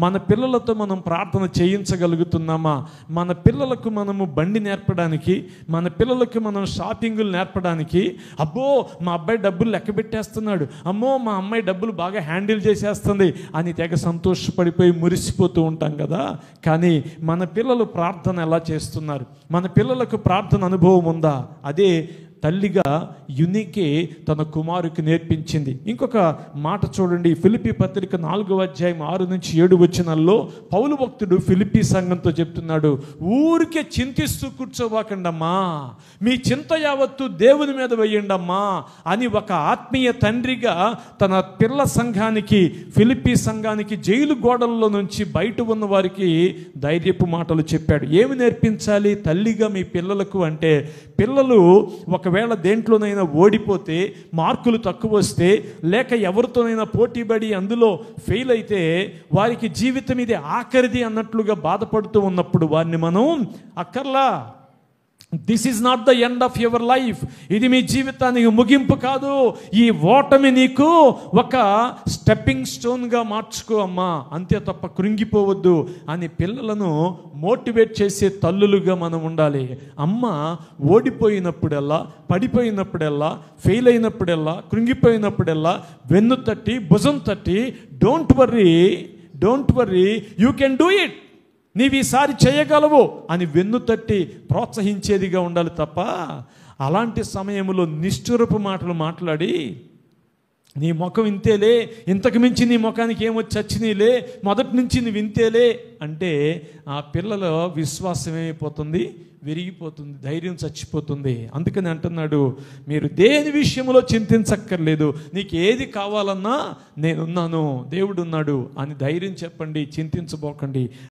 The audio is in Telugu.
మన పిల్లలతో మనం ప్రార్థన చేయించగలుగుతున్నామా? మన పిల్లలకు మనము బండి నేర్పడానికి, మన పిల్లలకు మనం షాపింగులు నేర్పడానికి, అబ్బో మా అబ్బాయి డబ్బులు లెక్క పెట్టేస్తున్నాడు, అమ్మో మా అమ్మాయి డబ్బులు బాగా హ్యాండిల్ చేసేస్తుంది అని తెగ సంతోషపడిపోయి మురిసిపోతూ ఉంటాం కదా. కానీ మన పిల్లలు ప్రార్థన ఎలా చేస్తున్నారు? మన పిల్లలకు ప్రార్థన అనుభవం ఉందా? అదే తల్లిగా యునికే తన కుమారుకి నేర్పించింది. ఇంకొక మాట చూడండి, ఫిలిప్పీ పత్రిక 4వ అధ్యాయం 6-7 వచనాల్లో పౌలు భక్తుడు ఫిలిప్పీ సంఘంతో చెప్తున్నాడు, ఊరికే చింతిస్తూ కూర్చోవాకండమ్మా, మీ చింత యావత్తు దేవుని మీద వేయండమ్మా అని ఒక ఆత్మీయ తండ్రిగా తన పిల్ల సంఘానికి, ఫిలిప్పీ సంఘానికి జైలు గోడల్లో నుంచి బయట ఉన్న వారికి ధైర్యపు మాటలు చెప్పాడు. ఏమి నేర్పించాలి తల్లిగా మీ పిల్లలకు అంటే, పిల్లలు ఒకవేళ దేంట్లోనైనా ఓడిపోతే, మార్కులు తక్కువ వస్తే, లేక ఎవరితోనైనా పోటీపడి అందులో ఫెయిల్ అయితే వారికి జీవితం ఇది ఆఖరిది అన్నట్లుగా బాధపడుతూ ఉన్నప్పుడు వారిని మనం అక్కర్లా, this is not the end of your life, ఇది మీ జీవితానికి ముగింపు కాదు, ఈ ఓటమి నీకు ఒక స్టెప్పింగ్ స్టోన్గా మార్చుకో అమ్మా, అంతే తప్ప కృంగిపోవద్దు అని పిల్లలను మోటివేట్ చేసే తల్లులుగా మనం ఉండాలి. అమ్మ ఓడిపోయినప్పుడల్లా, పడిపోయినప్పుడల్లా, ఫెయిల్ అయినప్పుడల్లా, కృంగిపోయినప్పుడల్లా వెన్ను తట్టి, భుజం తట్టి, don't worry you can do it, నీవు ఈసారి చేయగలవు అని వెన్ను తట్టి ప్రోత్సహించేదిగా ఉండాలి తప్ప, అలాంటి సమయంలో నిష్ఠురపు మాటలు మాట్లాడి నీ ముఖం ఇంతేలే, ఇంతకు మించి నీ ముఖానికి ఏమొచ్చి చచ్చినీలే, మొదటి నుంచి నువ్వు ఇంతేలే అంటే ఆ పిల్లల విశ్వాసం ఏమైపోతుంది? విరిగిపోతుంది, ధైర్యం చచ్చిపోతుంది. అందుకని అంటున్నాడు, మీరు దేని విషయంలో చింతించక్కర్లేదు, నీకు ఏది కావాలన్నా నేనున్నాను, దేవుడు ఉన్నాడు అని ధైర్యం చెప్పండి, చింతించబోకండి.